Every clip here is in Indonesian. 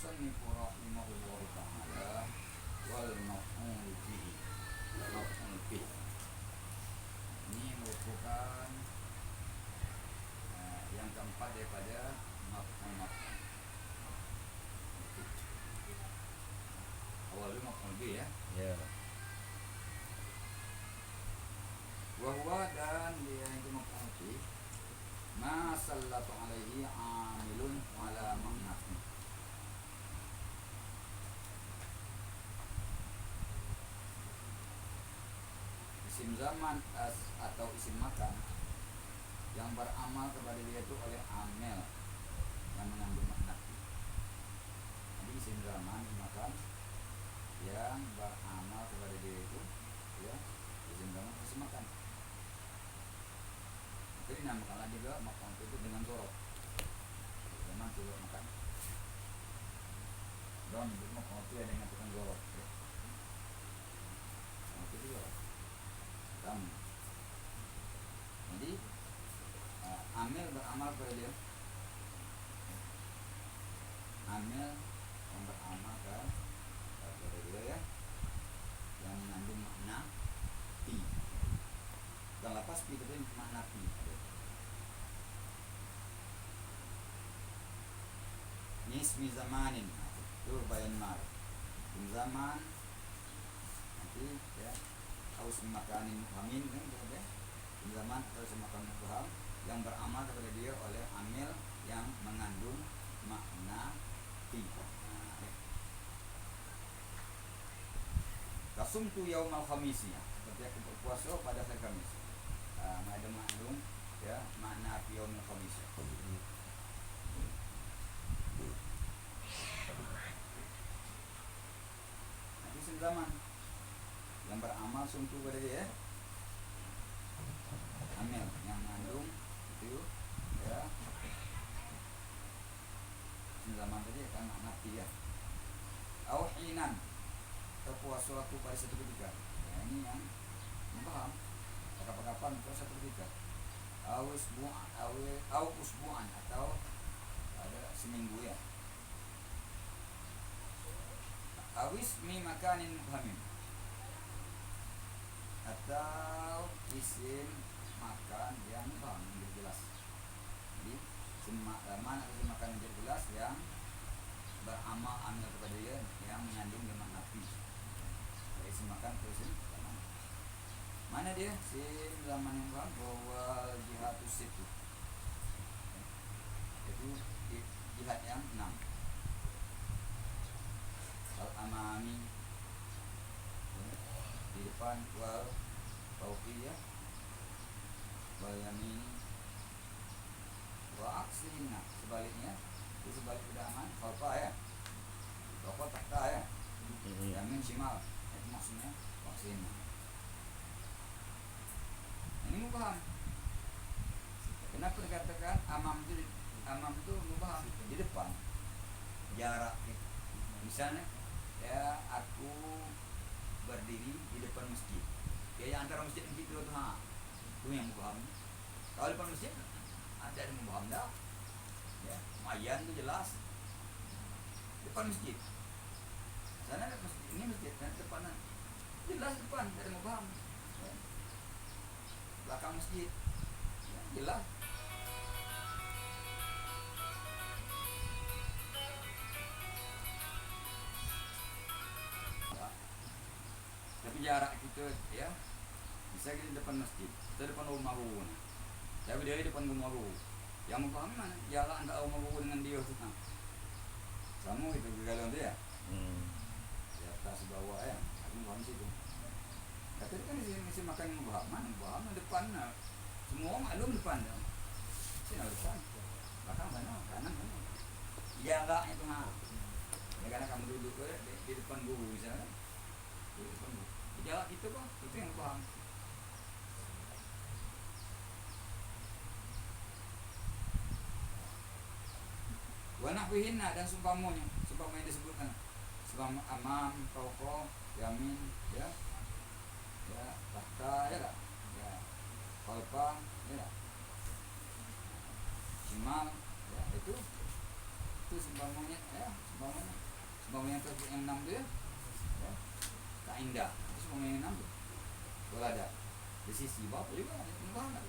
musannifu rahimahullahu ta'ala wal maf'ul bihi. Maf'ul bihi ini merupakan yang keempat daripada maf'ul. Awalnya maf'ul bihi ya. Ya. Wahwa dan dia itu maf'ul bihi ma sallatu alaihi amilun ala ma'nafi. Isim zaman atau isim makan yang beramal kepada dia itu oleh amil yang mengandung makna. Jadi isim zaman makan yang beramal kepada dia itu ya isim zaman isim makan. Jadi dinamakanlah juga makan itu dengan zorok. Zaman juga makan. Dan makan itu ada yang tukang zorok. Ya. Itu juga. Jadi amil beramal kepada dia. Amil yang beramal kepada dia ya, yang mengandung makna pi. Dan lepas pi itu makna pi. Nismi zamanin itu bayan mar. Zaman nanti ya harus makanin hamin kan ya. Zaman harus makanin paham yang beramal kepada dia oleh amil yang mengandung makna pi. Kasumtu yaumal khamis ya, seperti aku berpuasa pada hari Kamis. Ada mengandung ya makna pi yaumul khamis. Nanti zaman yang beramal sumtu pada dia amil yang mengandung itu ya zaman tadi akan makna pi ya. Auhinan terpuasa waktu pada satu ketika. Ya, ini yang paham. Kapan-kapan puasa satu ketika. Usbu'an atau ada seminggu ya. Awis mi makanin mubhamin atau isim makan yang mubham yang jelas. Jadi mana isim makan yang jelas yang beramal amil kepada dia yang mengandung lemak nabi. Isim makan atau isim zaman. Mana dia? Isim zaman yang mubham bahwa jihatus itu. Itu jihad yang 6. Al-amami di depan wal fauqiyah wal yamini wa aksirina sebaliknya itu sebalik kedaman khalfa ya khalfa takta ya yamin shimal itu maksudnya aksirina. Ini mubaham. Kenapa dikatakan amam itu mubaham di depan jarak misalnya ya aku berdiri di depan masjid ya antara masjid dan kita itu itu yang mubaham. Kalau depan masjid ada yang mubaham dah ya mayan itu jelas depan masjid sana ada masjid ini masjid dan depan jelas depan ada mubaham ya. Belakang masjid ya, jelas. Tapi jarak kita ya bisa kita depan masjid, kita depan rumah guru. Tapi dia depan rumah guru. Yang memahami mana jarak antara rumah guru dengan dia itu sama itu kegalauan dia. Di atas bawah ya, aku paham situ. Tapi kan isi makan yang paham depan semua maklum depan dah. Sini depan, belakang mana, kanan mana. Jarak itu Ya karena kamu duduk di depan guru misalnya. Jarak kita kok itu yang paham. Wa nahwihinna dan sumpamanya disebutkan sebab amam, fauqa, yamin, ya, tahta, ya tak, ya, khalfa, ya tak, shimal, ya itu itu sembangnya ya sembangnya yang 6 itu ya tak indah itu sembangnya yang 6 tuh kalau ada di sisi bawah juga ada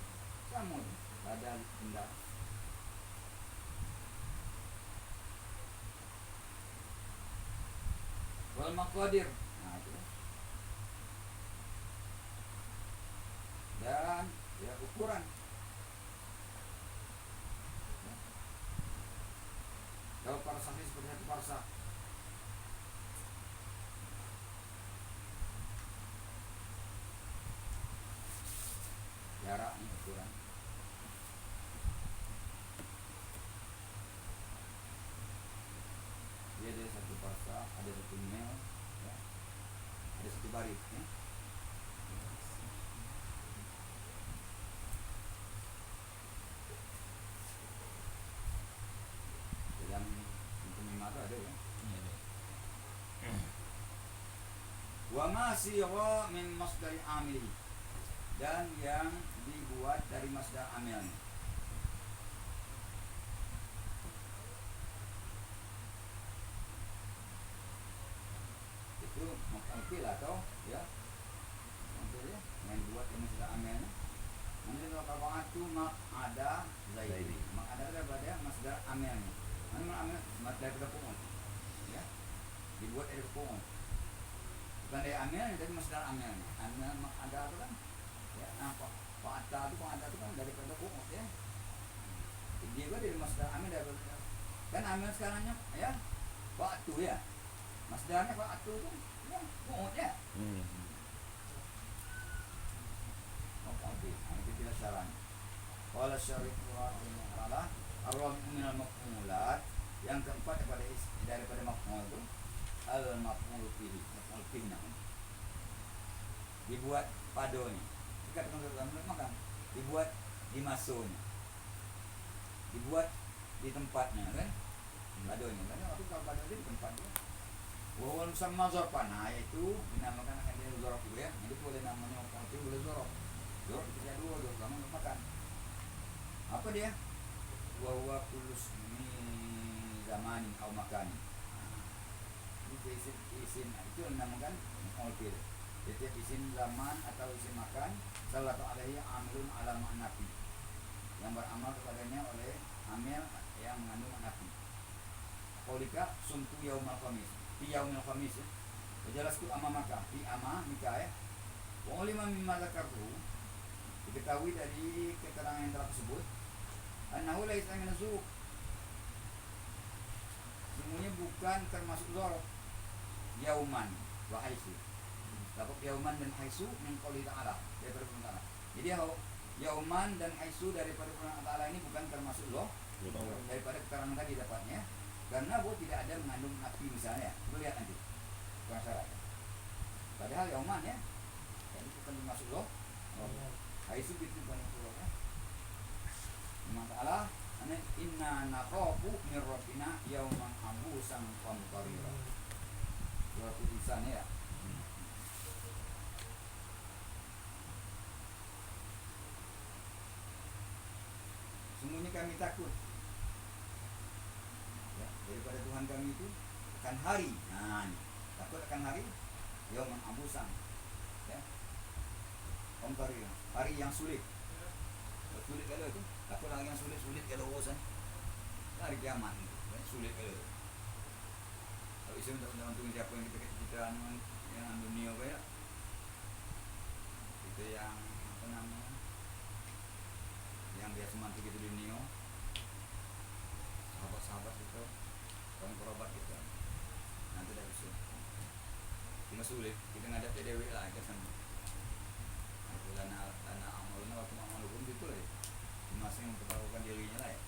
sama tuh ada indah wal maqadir nah itu dan ya ukuran ya. Kalau parsaknya seperti satu parsak jaraknya ukuran dia ada satu parsak ada satu mil ya. Ada satu baris ya. Dalam untuk mimata ada ya wa ma sira min masdar amili dan yang dibuat dari masdar amilnya itu maf'ul atau ya maksudnya yang dibuat dari masdar amilnya nanti kalau kafaatu mak ada zaidi mak ada daripada masdar amilnya mana amil daripada fi'il ya dibuat dari fi'il bukan dari amil dari masdar amilnya amil mak ada itu kan ya apa fa'ata itu kan daripada fi'il ya dia juga dari masdar amil daripada kan amil sekarangnya ya fa'atu ya masdarnya fa'atu kan ya fi'il ya itu tidak saran. Qala syarih rahimahullah ar-rabi'u minal maf'ulat yang keempat daripada maf'ul itu al-maf'ul fihi maf'ul fihi dibuat padonya dekat dengan makan dibuat di masuknya dibuat di tempatnya kan padonya kan waktu kalau pado di tempatnya wawal musamma zarfan nah itu dinamakan akan dia zarf juga ya jadi boleh namanya maf'ul fihi boleh zarf Dor ketika dua kamu makan. Apa dia? Wa kulus min zamanin atau makani. Itu isim itu dinamakan maf'ul fi'il. Setiap isim zaman atau isim makan salatu alaihi amilun ala ma'nafi. Yang beramal kepadanya oleh amil yang mengandung nafi. Qaulika sumtu yaumal khamis. Fi yaumil khamis. Jelasku amamaka fi amamika ya. Wa ulima mimma zakartu diketahui dari keterangan yang tersebut annahu laisa min az-zuruf semuanya bukan termasuk dzarf yauman wa haitsu dapat yauman dan haitsu min qouli ta'ala daripada firman Allah jadi yauman dan haitsu daripada firman Allah Ta'ala ini bukan termasuk dzarf daripada keterangan tadi dapatnya karena tidak ada mengandung nafi misalnya lihat nanti bukan syarat padahal yauman ya jadi bukan termasuk dzarf Aisyah itu banyak keluarga. Masalah, inna nakhafu min rabbina yauman abusan qamtarira. Suatu lisan ya. Sungguhnya kami takut. Ya, daripada Tuhan kami itu akan hari. Nah, takut akan hari yauman abusan. Ya. Qamtarira. Hari yang sulit kalau itu takut lagi yang sulit kalau urusan hari kiamat sulit kalau itu kalau isu untuk siapa yang kita yang dunia kayak itu yang apa namanya yang biasa mantu gitu dunia sahabat itu orang perobat kita nanti dah bisa cuma sulit kita ngadap dewi lah ke sana lana amaluna waktu amalukum itu lah masing mempertaruhkan dirinya lah ya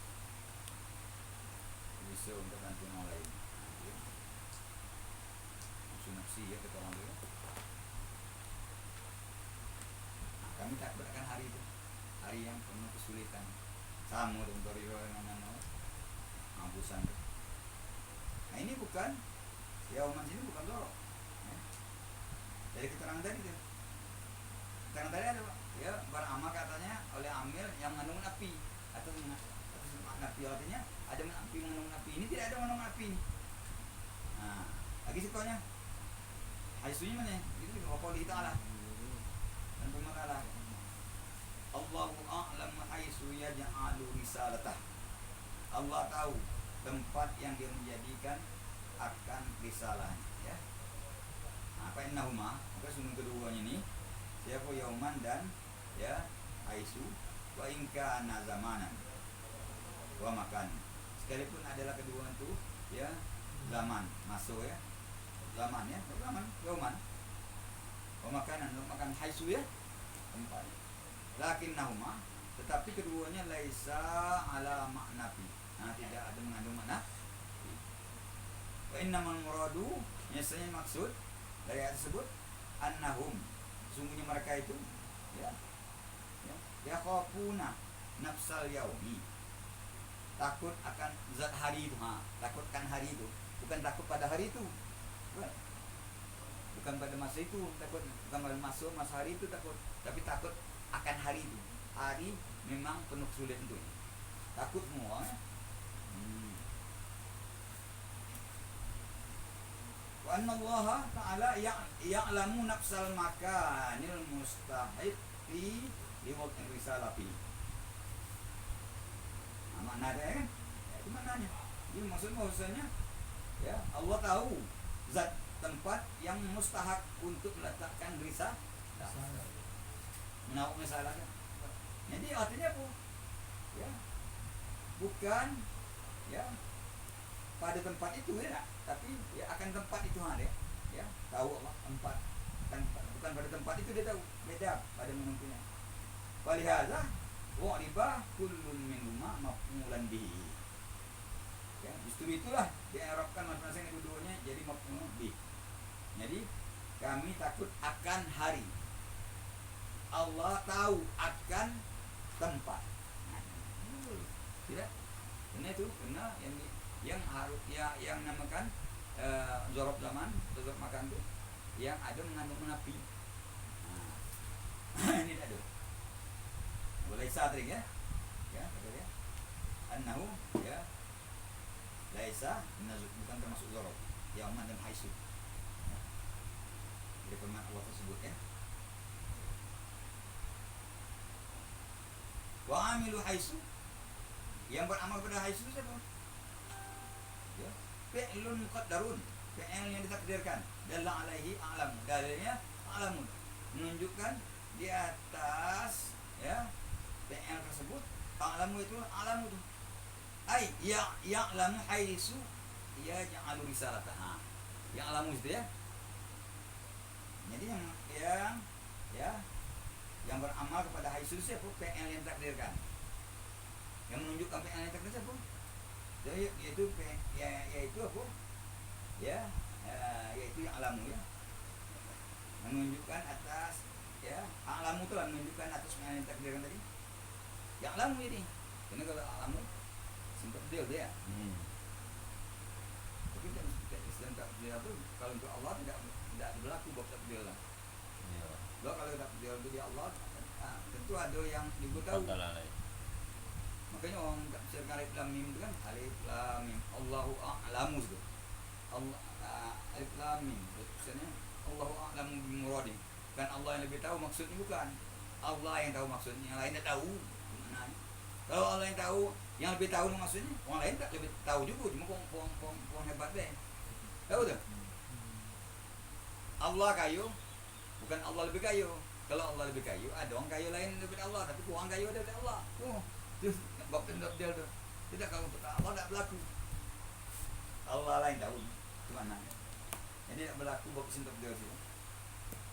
bisa untuk bantu orang lain nafsi ya kata orang dulu kami takut akan hari itu hari yang penuh kesulitan sama dengan toriwa yang ambusan nah ini bukan ya umat sini bukan dorong ya. Dari keterangan tadi tuh karena tadi ada ya beramal katanya oleh amil yang mengandung nafi atau nafi artinya ada menapi, ini tidak ada menapi ini. Nah, lagi sekolahnya haisunya mana? Itu wa qouli ta'ala. Dan bermakna Allahu a'lam haitsu yaj'alu risalatah. Allah tahu tempat yang dia menjadikan akan risalahnya, ya. Apa innahuma? Maka sungguh keduanya ini siapa yauman dan ya haitsu wa in kana zamanan wa makan. Sekalipun adalah kedua itu ya zaman masuk ya. Zaman ya, zaman yauman. Wa makanan, makan haitsu ya tempat. Lakinnahuma, tetapi keduanya laisa ala maknafi. Nah, tidak ada mengandung makna. Wa innamal muradu, biasanya maksud dari ayat tersebut annahum, sungguhnya mereka itu ya yakhafuna nafsal yaumi, takut akan zat hari itu. Takutkan hari itu, bukan takut pada hari itu, bukan pada masa itu takut, bukan pada masa hari itu takut, tapi takut akan hari itu. Hari memang penuh sulit itu, takut semua ya? Wa anna Allah ta'ala ya'lamu nafsal makanil mustahiqi liwaqti risalati. Nah, maknanya kan? Ya, itu maknanya. Jadi maksudnya ya Allah tahu zat tempat yang mustahak untuk meletakkan risalah. Menauk masalah kan? Jadi artinya apa? Ya, bukan ya pada tempat itu ya, tapi ya akan tempat itu ada ya, tahu Allah tempat bukan pada tempat itu dia tahu, beda pada menentunya. Walihaza wa'riba kullun minhuma maf'ulan bihi. Ya, justru itulah diarabkan makna yang keduanya jadi maf'ul bih. Jadi kami takut akan hari. Allah tahu akan tempat. Tidak? Benar itu, benar yang harus yang namakan zorob zaman, zorob makan itu yang ada mengandung menapi. Nah, ini ada. Boleh sadrik ya. Ya, betul ya. Annahu ya laisa bukan termasuk zorob. Yauman dan haitsu. Ya. Jadi firman Allah tersebut ya. Wa amilu haitsu, yang beramal pada haitsu itu siapa? Ya, fi'lun muqaddarun, fi'il yang ditakdirkan. Dalla alaihi a'lam, dalilnya a'lamun, menunjukkan di atas ya fi'il tersebut. A'lamu itu a'lamu itu ai ya'lamu haitsu yaj'alu risalataha. Ya'lamu itu ya. Jadi yang beramal kepada haitsu siapa? Fi'il yang ditakdirkan. Yang menunjukkan fi'il yang ditakdirkan siapa? Yaitu apa? Ya, yaitu yang alamu ya. Menunjukkan atas ya, alamu itu lah menunjukkan atas yang takdirkan tadi. Yang alamu ini. Karena kalau alamu sempat deal dia. Tapi Islam takdir itu kalau untuk Allah tidak berlaku bab takdir lah. Ya. Kalau takdir itu di Allah, tentu ada yang ibu tahu. Makanya orang tafsir alif lam mim itu kan alif lam mim Allahu a'lamu itu. Allah alif lam mim maksudnya Allahu a'lamu bimuradi. Kan Allah yang lebih tahu maksudnya, bukan Allah yang tahu maksudnya, yang lain tak tahu. Kalau Allah yang tahu, yang lebih tahu maksudnya, orang lain tak lebih tahu juga, cuma kurang hebat deh. Tahu tak? Allah kayu, bukan Allah lebih kayu. Kalau Allah lebih kayu, ada orang kayu lain lebih Allah, tapi kurang kayu ada dari Allah. Terus bab dia tu. Tidak, kalau Allah tak berlaku. Allah lain tahu itu mana. Jadi tak berlaku bab sintok dia tu.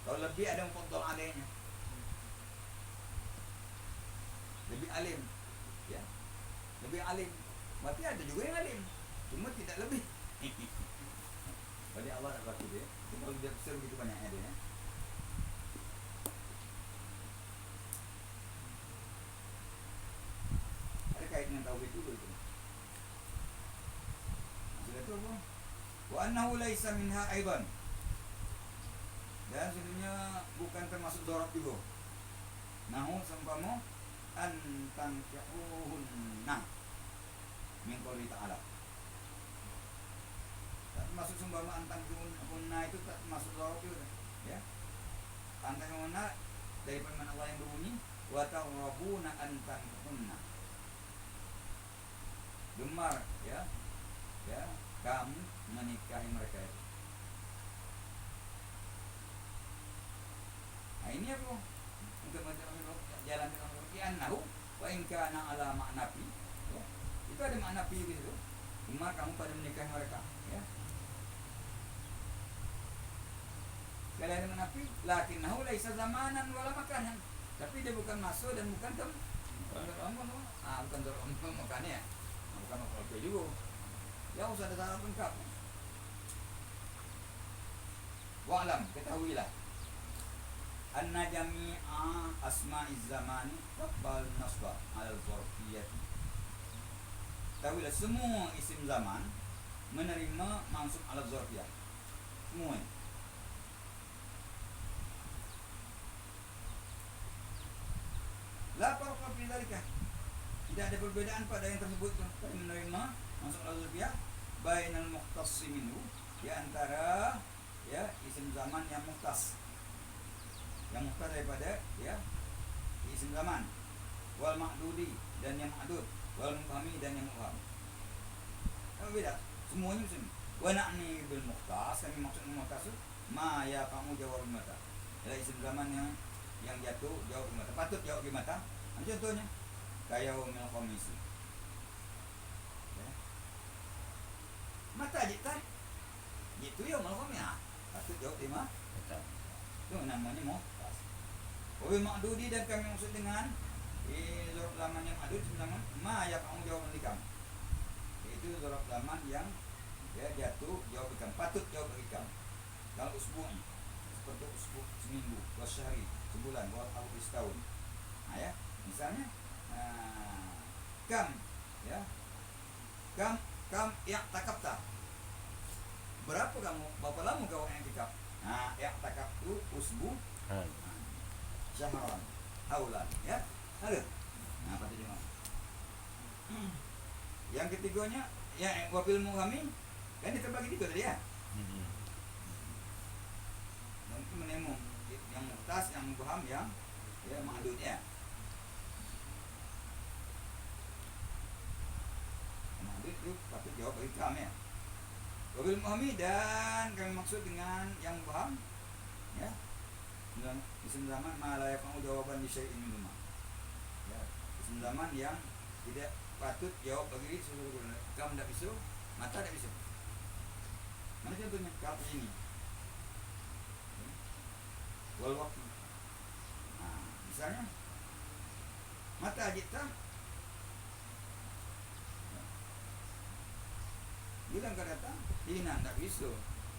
Kalau lebih ada mufaddal adanya. Lebih alim. Ya. Lebih alim. Berarti ada juga yang alim. Cuma tidak lebih. Jadi Allah tak berlaku dia. Kalau dia besar begitu banyaknya dia. Kait dengan tauhid dulu itu. Sudah itu apa? Wa annahu laisa minha aidan. Dan sebenarnya bukan termasuk dorab juga. Nahu sampamo an tankihuhunna. min qouli ta'ala. Tak masuk sembama antang kunna itu tak masuk zarf itu ya. Antang kunna dari firman Allah yang berbunyi wa tarabuna antang kunna. Gemar ya. Ya, kamu menikahi mereka itu. Nah ini aku untuk jalan dengan annahu wa in kana ala makna fi ya. Itu ada makna fi di situ. Gemar kamu pada menikahi mereka ya. Kalau ada makna fi lakinnahu laisa zamanan wala makanan. Tapi dia bukan masuk dan bukan tem. Bukan dorong makanya. Bukan apa juga. Ya usah ada syarat lengkap. Wa'lam, ketahuilah anna jami'a asma'iz zamani taqbal nasba al zarfiyyati. Ketahuilah semua isim zaman menerima mansub al zarfiyah. Semua. La farqa fi dzalika. Tidak ada perbedaan pada yang tersebut pada menerima mansub al zarfiyah bainal mukhtassi minhu, di antara ya isim zaman yang mukhtas daripada ya isim zaman, wal ma'dudi dan yang ma'dud, wal mufhami dan yang mufham. Apa beda? Semuanya isim. Wa na'ni bil mukhtas, kami maksud mukhtas ma ya kamu jawab mata. Adalah isim zaman yang jatuh jawab mata, patut jawab di mata. Contohnya kayak yaumil khamis. Ya. Mata jita. Itu yaumil khamis. Patut jawab di mata. Itu namanya mukhtas. Wabil ma'dudi dan kami maksud dengan zorab zaman yang ma'dud zaman ma ya kamu jawab nikam. Itu zorab zaman yang ya jatuh jawab ikam, patut jawab ikam. Kalau usbu'i seperti usbu' seminggu, wasyahri sebulan, wal abu setahun. Nah ya, misalnya kam ya. Kam ya takapta. Berapa lama kau yang tikap? Nah, ya takap tu usbu syahran haulan ya. Ada. Nah, apa tadi? Yang ketiganya ya wabil muhami kan diterbagi tiga tadi ya. Nanti menemu yang mukhtas, yang mubham, yang ya ma'dud ya. Ma'dud itu patut jawab bagi kami ya. Wabil muhami dan kami maksud dengan yang mubham ya. Isim zaman ma la yaqau jawaban li syai'in minhuma. Ya, isim zaman yang tidak patut jawab bagi seluruh. Kamu tidak bisa, mata tidak bisa. Mana contohnya? Kata ini. Wal waktu. Nah, misalnya mata jita. Bilang kau datang, ini tidak bisa.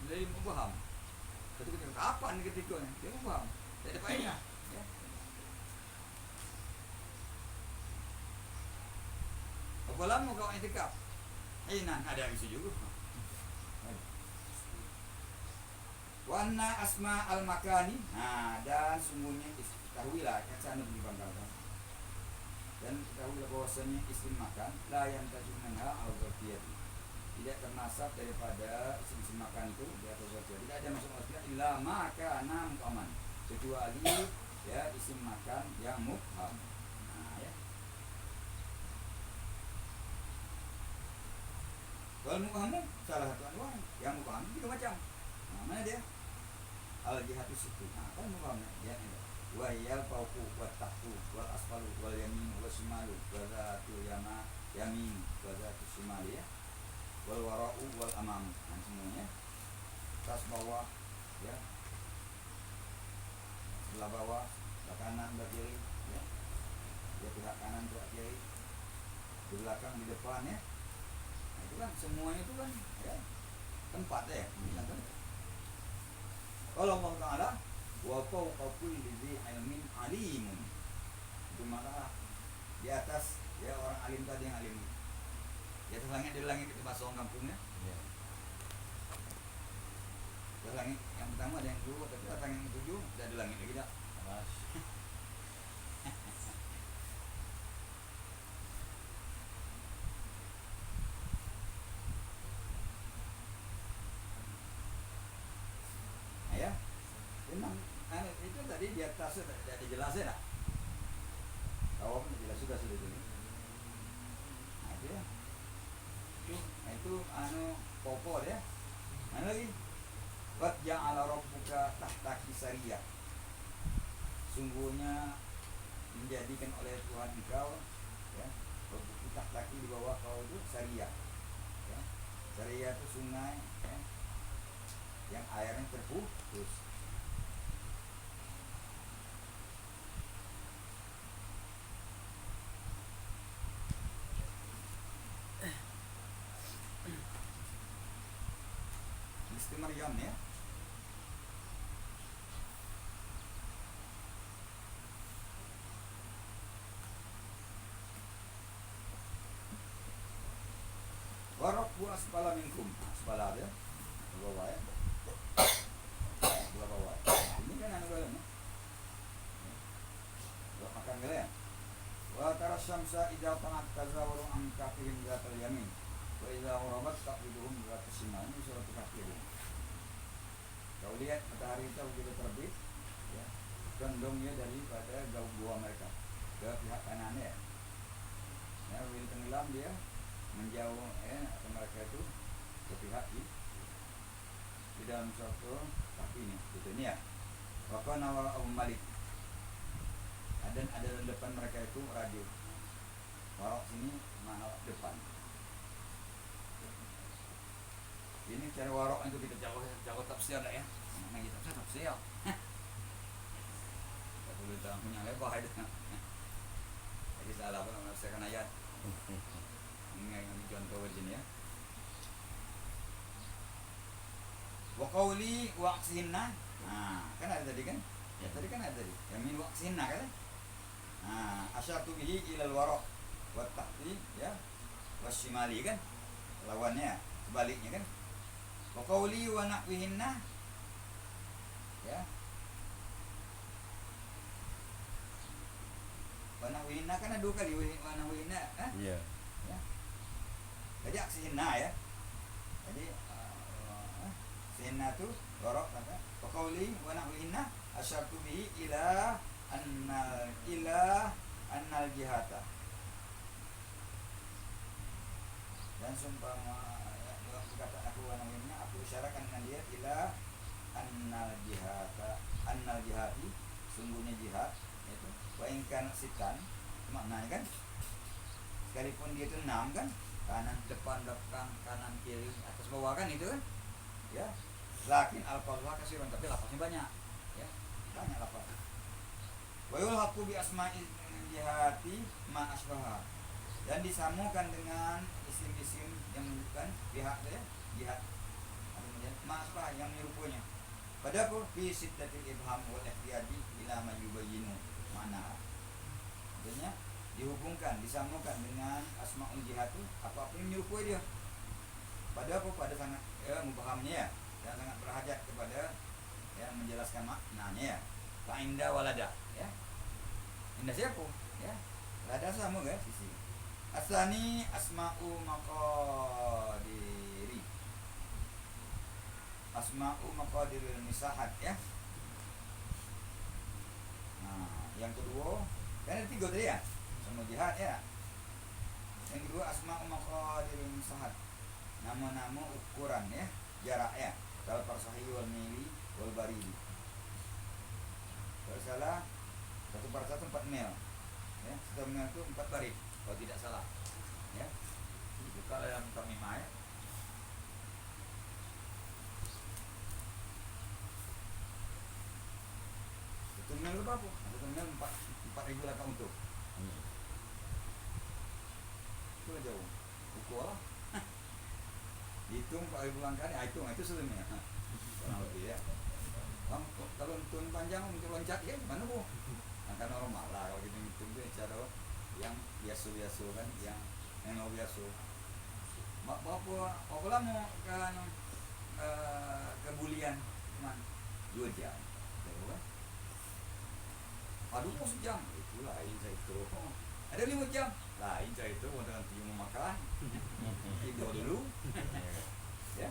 Dari mubham. Ketika kapan ketikanya? Dia mubham. Tidak ada faedah. Ya. Berapa lama kau i'tikaf? Ada bisa juga. Wa anna asma al-makani. Nah, dan sungguhnya ketahuilah yang sana dibanggakan. Dan ketahuilah bahwasanya isim makan la yantaju minha al-zarfiyah. Tidak ternasab daripada isim makan itu di atas zarfiyah. Tidak ada masuk zarfiyah illa ma kana mu'aman. Kecuali ya isim makan yang mubham. Nah, ya. Wal mubhamu salah satu anwar. Yang mubham itu macam. Nah, mana dia? Al-jihatu situ. Nah, kan mubhamnya ya. Wa yal fawqu wa tahtu wal asfalu wal yamin wa shimalu wa zatu yamin wa zatu shimali ya. Wal wara'u wal amam. Nah, semuanya atas bawah ya. Sebelah bawah, sebelah kanan, sebelah kiri ya. Ya, pihak kanan, pihak kiri, di belakang, di depan ya. Nah, itu kan semuanya itu kan ya tempat ya. Kalau Allah Ta'ala wa fawqa kulli dzi ilmin alimun. Itu maka di atas ya orang alim tadi yang alim. Di atas langit, di langit itu bahasa orang kampungnya. Ya. Di langit yang pertama ada yang kedua, tapi datang yang ketujuh tidak ada langit lagi dah. Memang itu tadi di atas sudah dijelasin lah. Kau pun jelas sudah itu. Nah, itu ya. Itu pokok ya. Mana lagi? Qad ja'ala rabbuka tahtaki sariyah. Sungguhnya menjadikan oleh Tuhan engkau ya, rabbuka tahtaki di bawah kau itu sariyah. Ya. Sariyah itu sungai ya, yang airnya terputus. Maryam ya. Warabbu asfala minkum. Asfala ya. Bawah ya. Bawah. Ini kan anu galon ya. Buat makan galon. Wa tara syamsa idza ta'at tazawaru an kafihim zatal yamin. Wa idza gharabat taqriduhum zatal shimal. Ini surat Kafirun. Kau lihat matahari itu begitu terbit ya, condongnya daripada gua mereka ke pihak kanannya ya, bila tenggelam dia menjauh atau mereka itu ke pihak di dalam suatu kaki ini gitu ini ya. Waktu nawar Malik dan ada di depan mereka itu radio. Warok sini mana depan. Ini cara warok itu kita jago tafsir lah ya. Nah kita tafsir. Kita boleh tahu punya lebar itu. Jadi salah pun menafsirkan ayat. Ini contoh begini ya. Wa qawli waqsinna. Nah, kan ada tadi kan? Ya tadi kan ada tadi. Yang min waqsinna kan? Nah, asyartu bihi ilal warok wa tahti ya. Wasyimali kan? Lawannya sebaliknya kan? Wa qawli wa nahwihinna ya. Wa nahwihinna kan ada dua kali wa nahwihinna Iya. Ya. Jadi aksihinna ya. Jadi sihinna tu warok kata wa qawli wa nahwihinna asyartu bihi ila annal jihata. Dan sumpah kata aku wanawinnya aku isyaratkan dengan dia ila annal jihati sungguhnya jihad itu wa in kana sitan maknanya kan sekalipun dia itu 6 kan kanan depan belakang kanan kiri atas bawah kan itu kan ya lakin al-fadhlah kasiran tapi lapasnya banyak ya banyak lapas wa yulhaqu bi asma'il jihati ma asbaha dan disambungkan dengan isim-isim yang menunjukkan pihak ya jihad kemudian ma'asbah yang menyerupunya pada apa fi sittatil ibham wal ihtiyadi ila ma yubayyinu mana artinya dihubungkan disambungkan dengan asmaul jihad itu apa-apa yang menyerupai dia pada apa pada sangat mubahamnya ya dan sangat berhajat kepada yang menjelaskan maknanya ya fa inda walada ya indah siapa ya lada sama kan sisi asani asma'u maqadiri asma'u maqadiril misahat ya. Nah yang kedua kan ada 3 tadi ya sama jihad ya. Yang kedua asma'u maqadiril misahat nama-nama ukuran ya jarak ya kalau parsahi wal mili wal barili kalau salah 1 parsah 4 mil ya 1 mil itu 4 barit kalau tidak salah ya buka dalam tamimah ya. Satu mil berapa? Satu mil 4.000 langkah untuk itu lah jauh ukur lah hitung 4.000 langkah ini hitung itu sebenarnya kurang lebih ya. Kalau untuk panjang untuk loncat ya gimana bu? Angka normal lah kalau kita hitung itu cara yang biasa-biasa kan yang biasa. Apa lama kan kebulian man 2 jam. Tahu kan? Aduh mau sejam itu lain saya itu. Ada 5 jam lain saya itu mau dengan tium makan tidur dulu ya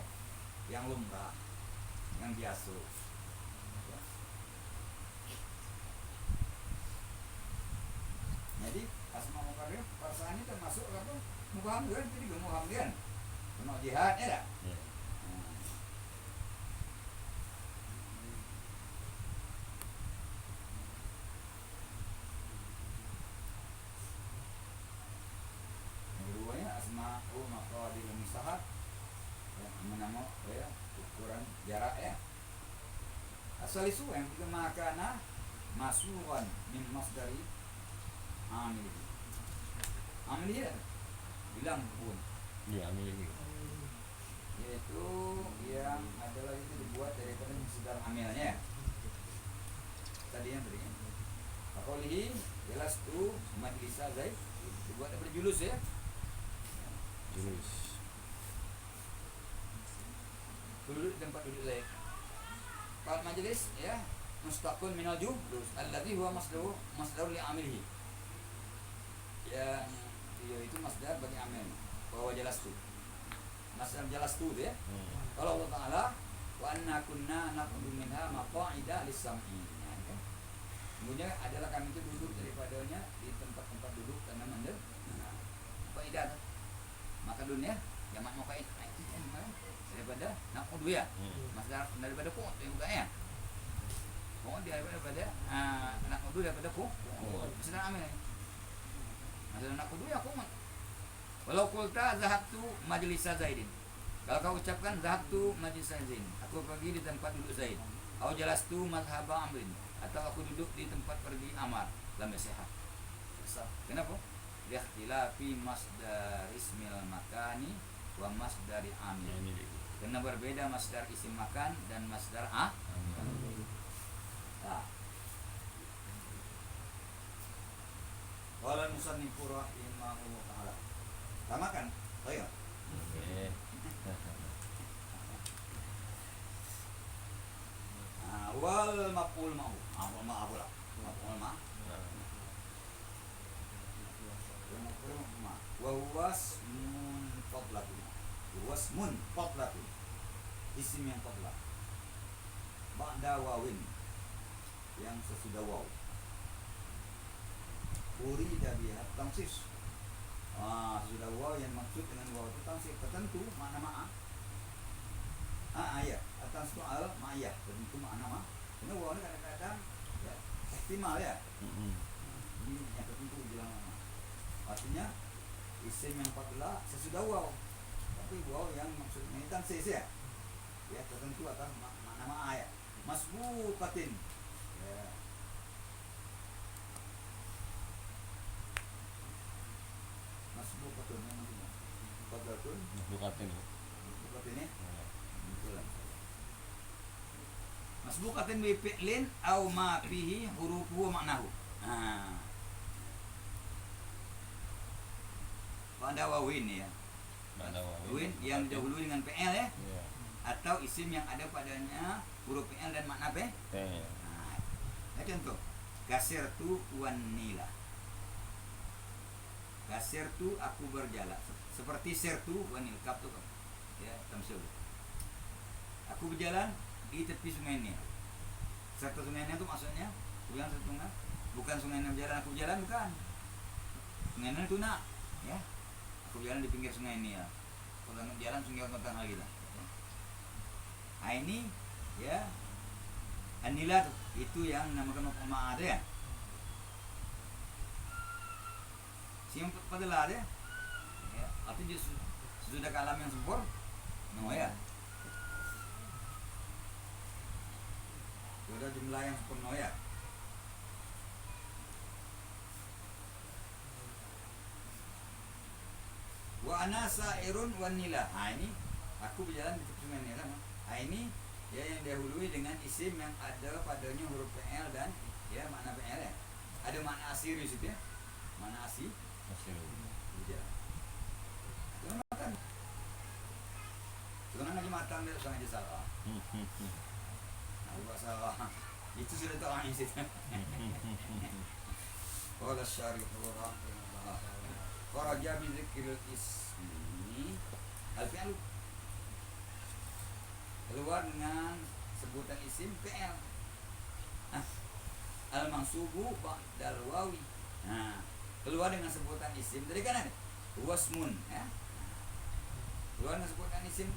yang lumrah yang biasa ya. Jadi asma mukarrir perasaan ini termasuk apa? Mubham kan, jadi juga mubham kan. Kena jihad ya tak? Ya. Yang keduanya asma'u maqadirul mustahab, ya, nama ya ukuran jarak ya. Asal isu yang ketiga makana masukan min masdari amil. Amil ya bilang pun Iya, ambil lagi. yaitu yang adalah itu dibuat daripada masdar amilnya. Tadi yang Akolihi jelas tu majlisa Zaid dibuat daripada julus ya. Julus. Duduk di tempat duduk Zaid. Kalau majlis ya mustaqul minal julus alladhi huwa masdar li amilihi. Yang dia itu masdar bagi amil. Bahwa jelas tu. Masdar jelas tu ya. Kalau Allah Taala wa anna kunna naqudu minha maqa'ida lis-sam'i. Kemudian adalah kami itu duduk daripadanya di tempat-tempat duduk karena mandel. Faidah. Maka dunia jamak muqaid daripada naqudu ya. Masdar daripada ku itu bukannya. Oh daripada naqudu daripada ku. Masdar amil. Masdar naqudu ya ku. Walau qulta zahabtu majlisa Zaidin. Kalau kau ucapkan zahabtu majlisa Zaidin, aku pergi di tempat duduk Zaid. Au jalastu mazhaba Amrin, atau aku duduk di tempat pergi Amar, lam yasihah. Kenapa? Liikhtilafi masdar ismil makani wa masdari amil. Karena berbeda masdar isim makan dan masdar Nah. Qala al-musannifu rahimahullah ta'ala. Tamakan? Ayo. Oke. Wal maf'ul ma'u. Maf'ul ma'u lah. Maf'ul ma'. Wa wasmun fadlatun. Wasmun fadlatun. Isim yang fadlah. Ba'da wawin. Yang sesudah waw. Urida biha tamsis. Sudah waw yang maksud dengan waw itu tamsis tertentu makna ma'a. Ayat atas soal ma'iyah tertentu makna ma. Ini waw ini kadang-kadang ya ihtimal ya. Ini yang tertentu bilang nama. Artinya isim yang fadlah sesudah waw. Tapi waw yang maksudnya tamsis ya. Ya tertentu atas makna ma'a ya. Masbuqatin. Ya. Masbuqatun yang mana? Fadlatun. Masbuqatin. Masbuqatin ya. Masbuqatin bi fi'lin aw ma fihi hurufuhu wa ma'nahu. Pada wawin ya. Pada Wawin yang didahului dengan PL ya. Iya. Atau isim yang ada padanya huruf PL dan makna P. Ya contoh. Kasirtu wan nila. Kasirtu aku berjalan. Seperti sirtu wan nil kap tu kan. Ya, tamsil. Aku berjalan di tepi sungai Nil. Serta sungai Nil itu maksudnya bukan sungai, bukan sungai Nil berjalan, aku berjalan bukan. Sungai Nil itu nak, ya. Aku berjalan di pinggir sungai Nil. Aku jalan sungai tentang lagi lah. Nah ini ya Anila tuh itu yang namakan maf'ul ada ya. Siapa pada ada? Ya, artinya sudah kalam yang sempurna. No ya. Sudah jumlah yang sempurna ya. Wa ana sa'irun wan nila. Ini aku berjalan di tepi sungai Nil. Ini ya yang dahului dengan isim yang ada padanya huruf PL dan ya makna PL ya. Ada makna asir di situ ya. Makna asir. Ya. Jangan makan. Jangan aja makan dia sangat salah. Nah, salah. Itu sudah tahu yang situ. Qala syarih rahimahullah. Kharaja bi dzikril ismi al-fi'lu. Keluar dengan sebutan isim PL. Al-mansubu ba'dal wawi. Nah, keluar dengan sebutan isim. Tadi kan ada wasmun ya. Keluar dengan sebutan isim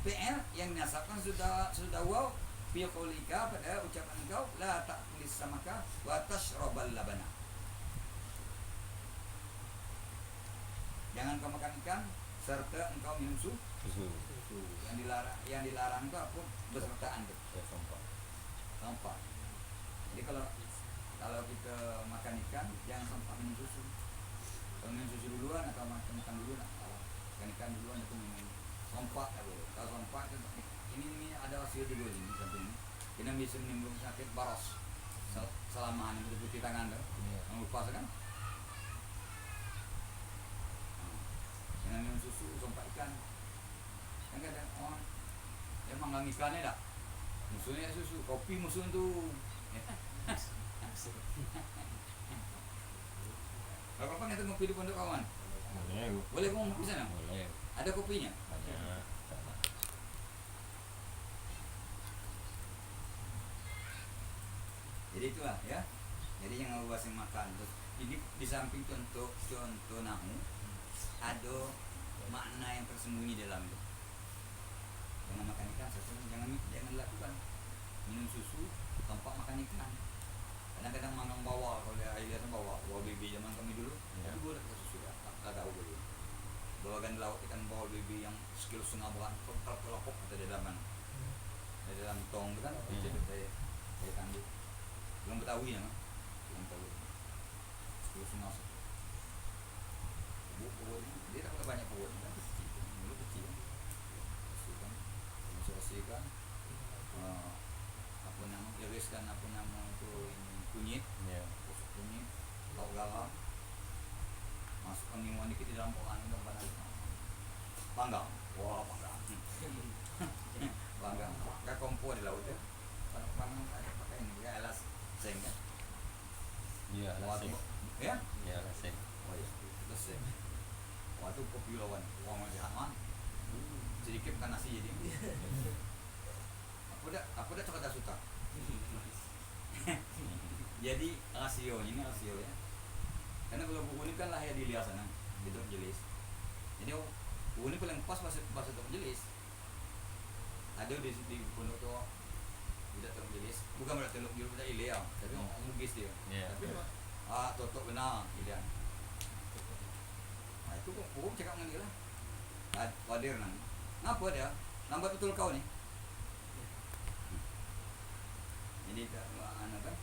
fi'il yang dinasabkan sudah waw fi qaulika pada ucapan engkau la ta'kulis samaka wa tashrabal labana. Jangan kau makan ikan serta engkau minum susu. Yang dilarang itu apa? Besertaan tuh. Ya, sumpah. Sampai. Jadi kalau kita makan ikan jangan sampai minum susu. Kalau minum susu duluan atau makan duluan, makan ikan duluan itu minum sompak ya boleh. Kalau sompak itu ini ada hasil juga ini sampai ini. Kita bisa menimbulkan sakit baros selama ini putih tangan tuh. Jangan lupa kan? Jangan minum susu, sompak ikan. Kan kadang orang emang nggak ikannya dah. Musuhnya susu, kopi musuh itu. Kalau apa kita ngopi di pondok kawan? Boleh. Boleh kamu ngopi sana? Boleh. Ada kopinya? Banyak. Jadi itulah ya. Jadi yang bahasa makan. Terus ini di samping contoh nahu ada makna yang tersembunyi dalam itu. Jangan makan ikan, jangan lakukan minum susu tanpa makan ikan. Kadang-kadang mangang bawal, kalau lihat bawal baby zaman kami dulu, itu boleh pakai susu ya, tak tahu boleh. Bawakan laut ikan bawal baby yang sekilo setengah bukan kelopok atau di dalam tong itu kan, saya tanduk. Belum Betawi ya, belum tahu. Sekilo setengah. Bubur dia tak banyak bubur kan kecil, dulu kecil. Kan, kan, apa nama, iriskan apa nama itu kunyit, tusuk kunyit, tahu garam, masukkan minuman dikit di dalam pohon itu panggang, wah panggang, panggang, kayak kompor di laut ya, panggang pakai ini, kayak alas seng kan? Iya, alas seng. Ya? Iya, alas seng. Oh iya, alas seng. Waktu kopi lawan, uang masih aman, sedikit kan nasi jadi. Aku udah coklat suka. Jadi rasio ini rasio ya. Karena kalau buku ini kan lahir di liar sana, di Teluk Jelis. Jadi buku ini paling pas bahasa Teluk Jelis. Ada di pondok tua, tidak Teluk Jelis. Bukan berarti Teluk Jelis tidak Ilea, tapi Bugis dia. Tapi totok benar Ilea. Nah itu buku cakap dengan dia lah. Wadir nang. Ngapa dia? Lambat betul kau nih. Jadi anak kan.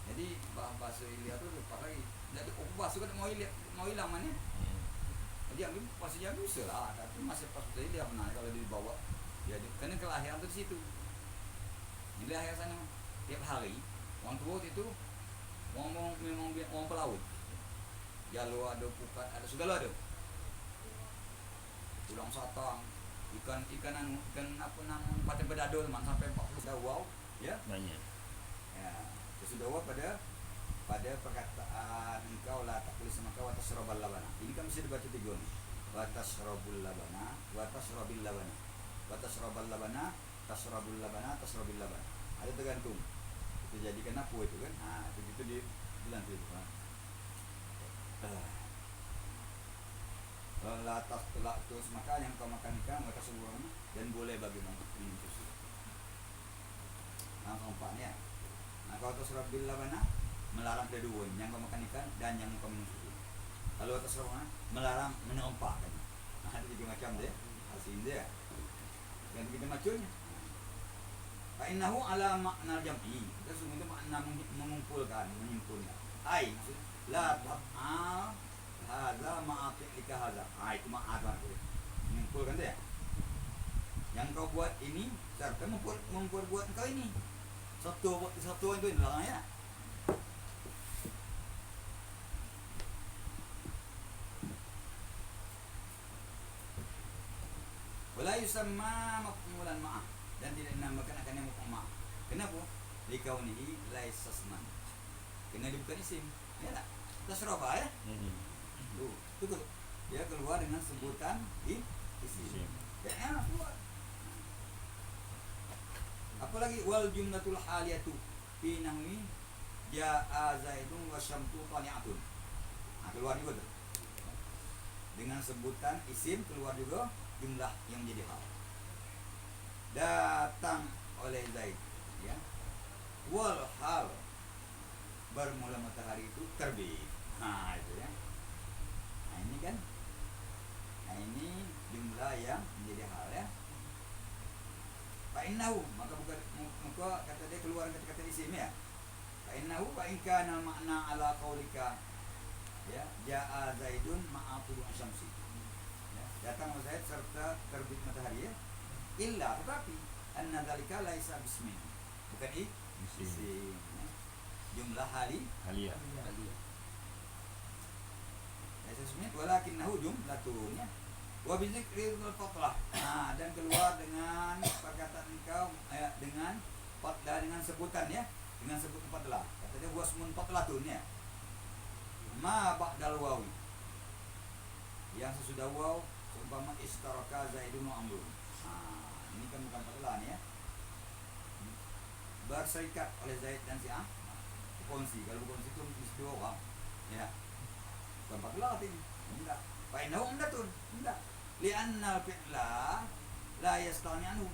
Jadi bahasa Ilya tu pakai. Jadi bahasa kan mau hilang mana? Jadi ambil pastinya bisa lah. Tapi masih pas Ilya benar kalau dibawa. Jadi karena kelahiran tu di situ. Di lahir sana tiap hari. Orang tua itu orang pelaut. Jalur ada pukat, ada segala ada. Tulang satang, ikan apa namanya paten bedadul sampai 40 dawau ya Banyak. ya sudah wow pada perkataan engkau la takulis maka wa tasrabal labana. Ini kan bisa dibaca tiga nih, wa tasrabul labana wa tasrabil labana wa tasrabal labana tasrabul labana tasrabil labana, ada tergantung itu jadi kenapa itu kan. Nah begitu di bilang itu kan latas telak terus maka yang kau makan ikan maka seluruhnya dan boleh bagi minum susu. Nah keempatnya, nah kalau tasrabil labana melarang kedua yang kau makan ikan dan yang kau minum susu. Kalau tasrabana melarang menempak kan. Nah ada tiga macam deh hasil dia. Dan tiga macamnya. Fa'innahu ala makna jam'i. Itu sungguhnya makna mengumpulkan, menyimpulkan. Ai maksudnya la tab'al hadza ma'atika hadza. Itu ma'at maksudnya. Mengumpulkan dia. Yang kau buat ini serta memperbuat kau ini. Satu itu dilarang ya. Wala yusamma maf'ulan ma'ah, dan tidak dinamakan akan yang maf'ul. Kenapa? Likaunihi laisasman. Karena dia bukan isim. Ya tak? Tasrafa ya? Itu dia keluar dengan sebutan isim. Ya, keluar. Apalagi wal jumlatul haliyatu fi nahwi ja'a zaidun wa syamtu tali'atun. keluar juga tuh. Dengan sebutan isim keluar juga jumlah yang menjadi hal. Datang oleh Zaid, ya. Wal hal bermula matahari itu terbit. Nah, itu ya. Nah, ini kan. Nah, ini jumlah yang menjadi hal ya. Fa'innahu, maka bukan muka kata dia keluar kata-kata isim ya. Fa'innahu wa in kana makna ala qaulika, ya, ja'a Zaidun ma'a tulu'i syamsi. Ya, datang Zaid serta terbit matahari ya. Illa tetapi anna dzalika laisa bismin. Bukan isim. Ya. Jumlah Halia. Laisa bismin walakinnahu jumlatun ya. Wa bi dzikril fatlah. Nah, dan keluar dengan perkataan engkau dengan fatlah, dengan sebutan ya, dengan sebutan fatlah. Kata dia wasmun fatlatun ya. Ma ba'dal wawi. Yang sesudah waw seumpama istaraka Zaidun wa Amrun. Nah, ini kan bukan fatlah ya. Berserikat oleh Zaid dan si Am. Berkongsi. Kalau berkongsi itu mesti dua orang. Ya. Bukan fatlah ini. Enggak. Fa'innahu umdatun. Enggak. Li'anna fi'la la yastani anhu.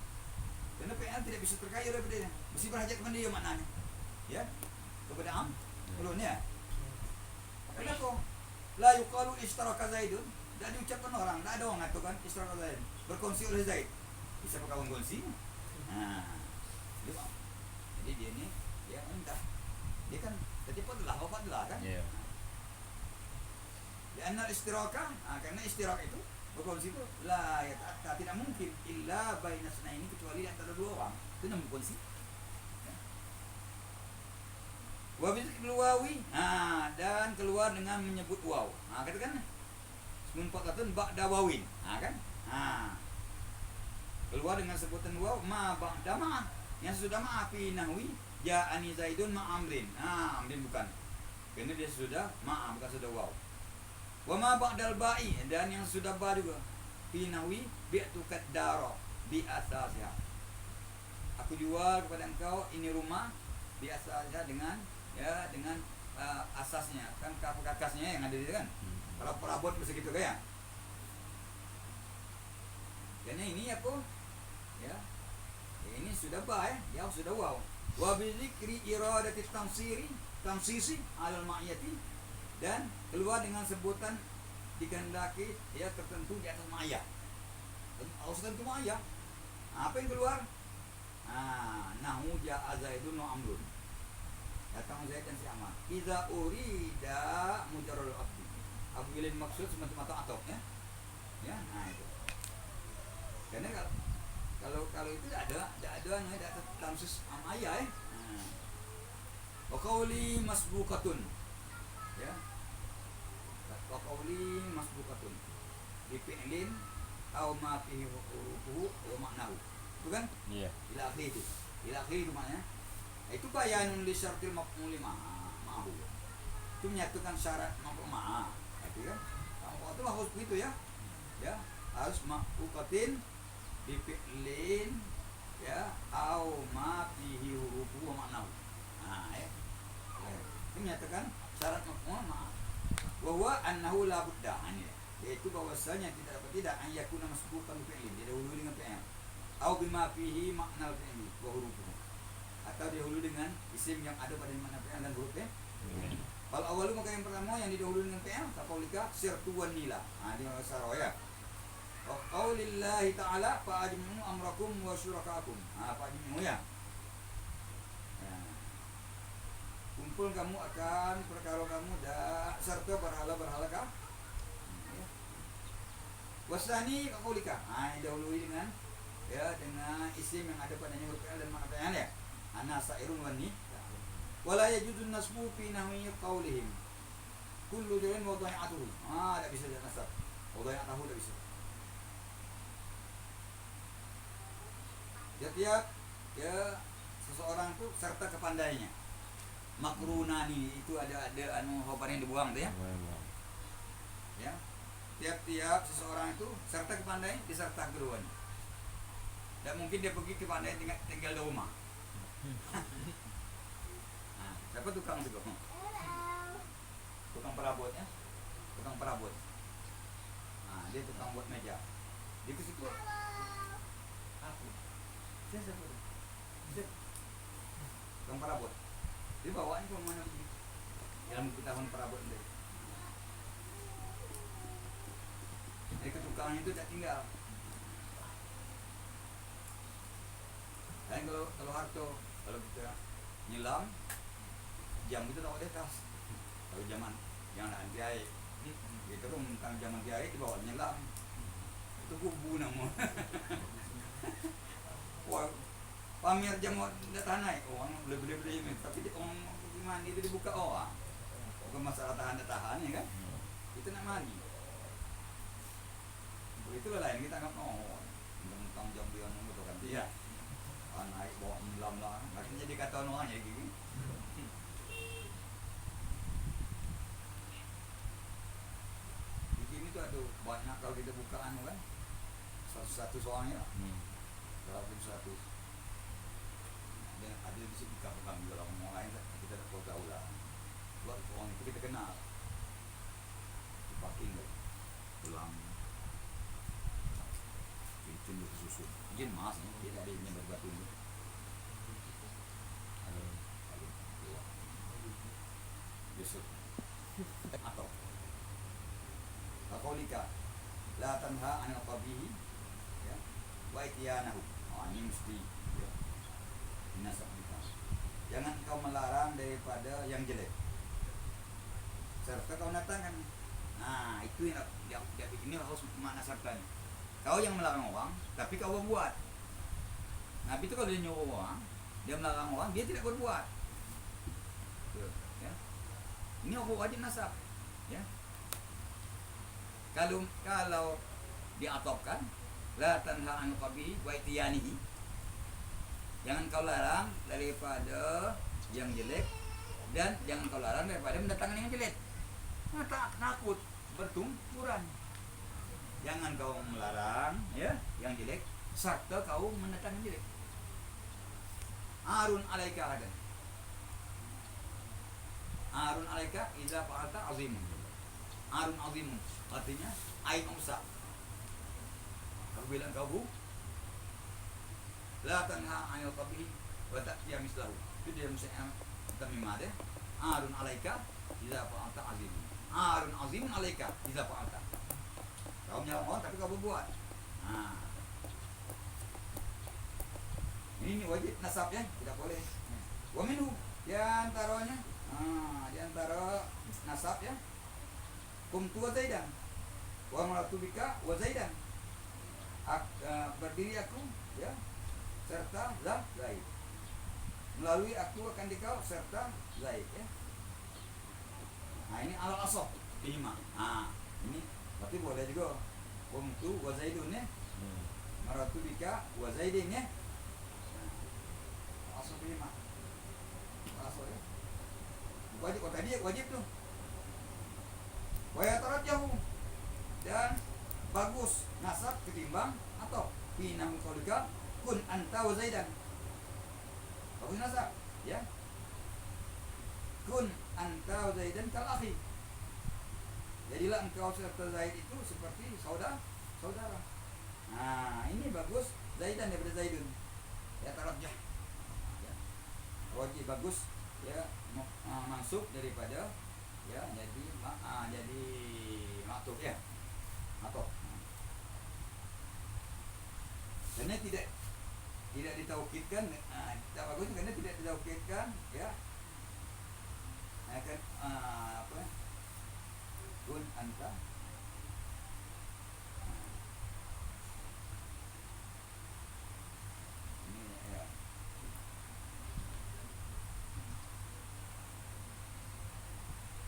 Karena fi'al tidak bisa terkaya daripadanya. Mesti berhajat kepada dia maknanya. Ya. Kepada am. Ulunnya. Kenapa? La yuqalu istaraka Zaidun. Tak diucapkan orang. Tak ada orang mengatakan istaraka Zaid. Berkongsi oleh Zaid. Bisa berkawan kongsi. Nah. Jadi dia ni dia entah. Dia kan tadi padlah kan? Ya. Li'anna istiraka, karena istirak itu berkongsi itu la ya tidak mungkin illa baina sunaini kecuali antara dua orang. Itu namanya berkongsi. Wa bizikr wawi, dan keluar dengan menyebut waw. Katakan ismun fa'latun ba'da wawin. Kan? Keluar dengan sebutan waw ma ba'da ma. Yang sudah ma fi nahwi ja'ani Zaidun ma Amrin. Amrin bukan. Karena dia sudah ma bukan sudah waw. Wa ma ba'dal ba'i, dan yang sudah ba juga. Fi nahwi bi'tu kaddara bi asasiha. Aku jual kepada engkau ini rumah bi asasiha dengan asasnya, kan karkasnya yang ada di situ kan. Kalau perabot bisa gitu kayak. Karena ini aku ya. Ini sudah ba ya, sudah waw. Wa bi dzikri iradati tamsisi alal ma'iyati, dan keluar dengan sebutan dikehendaki ya tertentu di atas ma'iyah. Harus tentu ma'iyah. Apa yang keluar? Nahu ja'a Zaidun wa Amrun. Datang Zaid dan si Amr. Iza urida mujarrul abdi. Apabila maksud semata-mata atok ya. Ya, nah itu. Karena kalau itu ada tamsis amaya wa qawli masbuqatun. Ya. Wa qawli masbuqatun. Bi fi'lin aw ma fihi hurufuhu wa ma'nahu. Itu kan? Iya. Ila akhir itu. Ila akhir itu maknanya. Itu bayanun li syartil maf'ul ma'ahu. Itu menyatukan syarat maf'ul ma'ah. Itu kan? Itu harus begitu ya. Ya, harus maf'uqatin bi fi'lin ya au ma fihi hurufu wa ma'nahu. Ya. Itu menyatakan syarat maf'ul ma'ah. Wa huwa annahu la budda ani. Yaitu bahwasanya tidak an yakuna masbuqan bi fi'lin, didahului dengan fi'il. Au bima fihi ma'nal fi'li wa hurufuhu. Atau dahulu dengan isim yang ada pada mana fi'il dan hurufnya. Kalau awalu maka yang pertama yang didahului dengan fi'il, kapaulika sirtu wan nila. Di bahasa ya. Qaulillahi ta'ala fa'ajmu amrakum wa syurakaakum. Fa'ajmu ya. Kumpul kamu akan perkara kamu serta berhala-berhala kamu. Wasani kapaulika. Didahului dengan dengan isim yang ada padanya huruf fi'il dan makna fi'il ya. Ana sa'irun wa ni wala yajuzun nasbu fi nahwi qaulihim kullu jarin wa dhai'atuhu. Tak bisa dia nasab. Wa dhai'atuhu tak bisa. Setiap seseorang itu serta kepandainya. Makrunani itu ada hobar yang dibuang tuh ya. Ya. Tiap-tiap seseorang itu serta kepandaian diserta keduanya. Tak mungkin dia pergi kepandaian tinggal di rumah. Siapa tukang itu? Tukang perabotnya? tukang perabot. Nah, dia tukang buat meja. Dia ke situ. Aku. Saya siapa tu? Dia tukang perabot. Dia bawa ni ke mana lagi? Dalam tahun perabot dia. Jadi ketukangan itu tak tinggal. Dan kalau harto, kalau kita nyelam, jam itu taruh di atas. Kalau zaman jangan anti air, kita tu tentang zaman anti air dibawa nyelam. Itu kubu nama. Wah, pamer jam dah naik, orang beli tapi orang gimana itu dibuka orang. Bukan masalah tahan ya kan? Kita nak mandi. Itulah lain kita anggap tentang jam dia nunggu tu kan dia. Naik bawa melam lah, makin jadi kata orang ya gini. Di sini tu ada banyak kalau kita buka anu kan, satu soalnya, 100. Dan ada di sini buka juga orang lain kita tak tahu lah. Sebab orang itu kita kenal. Dipakai enggak? Pulang. Itu susu. Jin mas ni dia tak ada yang berbatu ni. Besok. Atau Qaulika la tanha 'anil qabihi ya wa ityanahu. Ini mesti ya. Nasab kita. Jangan kau melarang daripada yang jelek. Serta kau datangkan. Nah, itu yang ini harus makna serta ni. Kau yang melarang orang, tapi kau berbuat. Nabi itu kalau dia nyuruh orang, dia melarang orang, dia tidak berbuat. Ya. Ini aku wajib nasab. Ya. Kalau diatopkan, la tanha an qabi wa itiyanihi. Jangan kau larang daripada yang jelek dan jangan kau larang daripada mendatangkan yang jelek. Nah, tak takut bertumpuran. Jangan kau melarang ya yang jelek serta kau mendatangkan jelek. Arun alaika ada. Arun alaika idza fa'alta azimun. Arun azimun artinya aib yang besar. Aku bilang kau bu la tanha 'anil qabihi wa ta'tiya mislahu. Itu dia mesti tamimah deh. Arun alaika idza fa'alta azimun. Arun azimun alaika idza fa'alta. Kau menyalahkan orang tapi kau berbuat. Nah. Ini wajib nasab ya, tidak boleh. Wa minhu di antaranya, di antara nasab ya. Qumtu wa Zaidan. Wa maratu bika wa Zaidan. Berdiri aku ya serta Zaid. Melalui aku akan dikau serta Zaid ya. Nah, ini al-asab lima. Ini berarti boleh juga. Qumtu wa Zaidun ya. Maratu bika wa Zaidin ya. Asal lima. Asal ya. Wajib tadi wajib tuh. Wa yatarajjahu dan bagus nasab ketimbang atau pinam qaulika kun anta wa Zaidan. Bagus nasab ya. Kun anta wa Zaidan kal akhi. Jadilah engkau serta Zaid itu seperti saudara. Nah, ini bagus Zaidan daripada Zaidun. Ya tarajjah. Ya. Wajib bagus ya mansub daripada ya jadi maktub ya. Atau karena tidak ditaukidkan tak bagus karena tidak ditaukidkan ya akan apa kun anta ini ya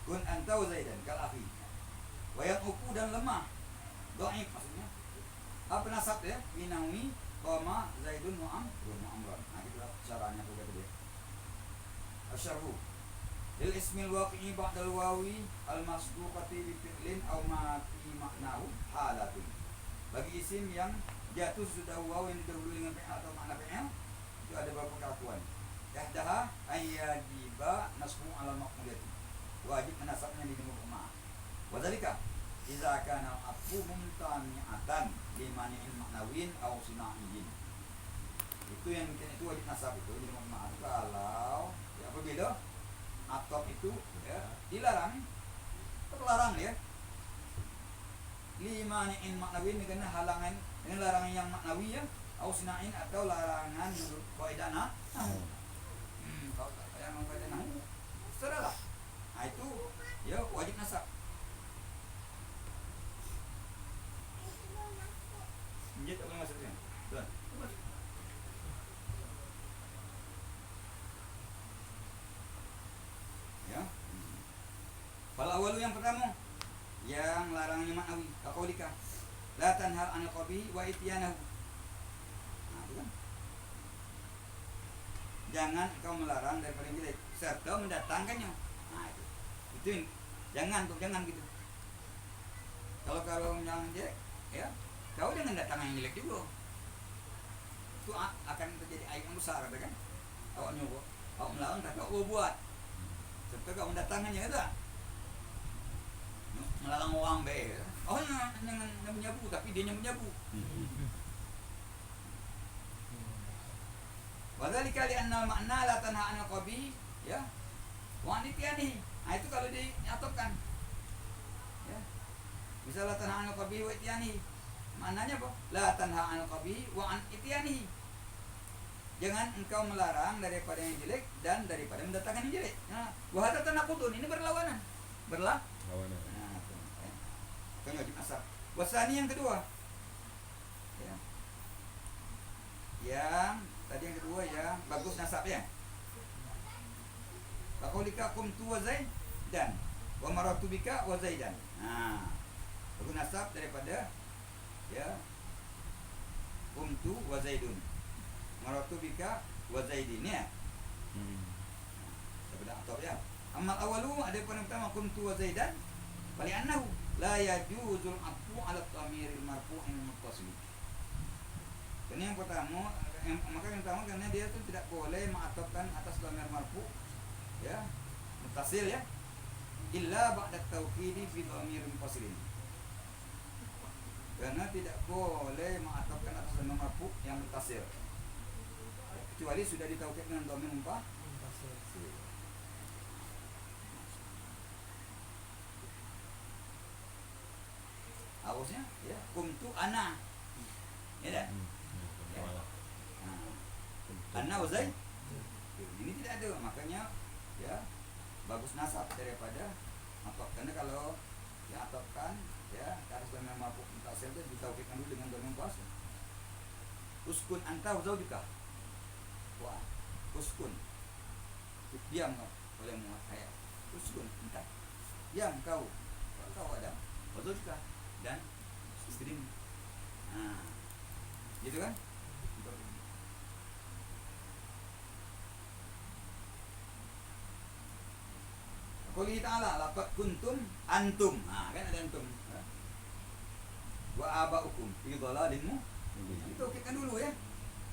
kun anta wa Zaidan kal akhi wa yang uku dan lemah dhaif maksudnya apa nasab ya minawi qama Zaidun wa Amran. Nah itu caranya juga dia asyarhu lil ismil waqi'i ba'dal wawi al masbuqati bi fi'lin aw ma fi ma'nahu halatun. Bagi isim yang jatuh sudah waw yang didahului dengan fi'il atau makna fi'il itu ada beberapa kelakuan. Yahdaha ayyajiba nasbu ala maqmulati. Wajib menasabnya di muka ma. Wa dzalika idza kana al-atfu mumtani'atan limani'in ma'nawin aw sina'iyyin. Itu yang itu wajib nasab itu. Jadi mohon maaf kalau ya berbeda atop itu ya dilarang, terlarang ya. Limani'in ma'nawin karena halangan, ini larangan yang maknawi ya, aw sina'in atau larangan menurut kaidah nahwu. Kalau yang kaidah nahwu terserah. Nah itu ya wajib nasab. Dia tak boleh masuknya. Tuan. Ya. Fal awalu yang pertama yang larangannya maknawi. Kaqaulika la tanhar anil qabi wa ityanahu. Nah, itu kan. Jangan kau melarang daripada yang jelek serta mendatangkannya. Nah, itu. Itu jangan gitu. Kalau yang jelek ya kau dengan datang yang jelek juga itu akan terjadi aib yang besar kan. Awak nyoba, awak melarang tapi awak buat serta kau mendatangkannya itu melarang orang baik. Oh jangan menyabu tapi dia yang menyabu. Wadzalika li anna makna la tanha 'anil qabi ya wa anitiani. Nah itu kalau diatopkan ya. Misal la tanha 'anil qabi wa itiani. Maknanya apa? La tanha 'anil qabi wa an itiani. Jangan engkau melarang daripada yang jelek dan daripada mendatangkan yang jelek. Nah, wa hadza tanaqudun, ini berlawanan. Lawanan. Nah, itu. Kan wajib asar. Wasani yang kedua. Ya. Yang tadi yang kedua ya bagus nasabnya. Faqaulika qumtu wa zaidan wa marartu bika wa zaidan. Nah, bagus nasab daripada ya qumtu wa zaidun. Marartu bika wa zaidin ya. Daripada atau ya. Amal awalu ada yang pertama qumtu wa zaidan fali annahu la yajuzul afu ala dhamiril marfu'in muttasil. Ini yang pertama, maka yang pertama karena dia itu tidak boleh mengatopkan atas dhamir marfu ya muttasil ya illa ba'da tawkidi fi dhamir muttasilin. Karena tidak boleh mengatopkan atas dhamir marfu yang muttasil kecuali sudah ditaukid dengan dhamir muttasil. Awasnya ya kumtu ana ya dah. Anna wa zaid ini tidak ada, makanya ya bagus nasab daripada atop. Karena kalau diatopkan ya atas dhamir marfu muttasil itu ditaukidkan dulu dengan dhamir muttasil. Uskun anta wa zaujika. Wah, uskun diam kau oleh muat saya. Uskun anta diam kau ada wa zaujika dan istrimu. Nah, gitu kan? Qouli ta'ala laqad kuntum antum. Nah, kan ada antum. Wa aba'ukum fi dhalalin mubin. Itu kita dulu ya.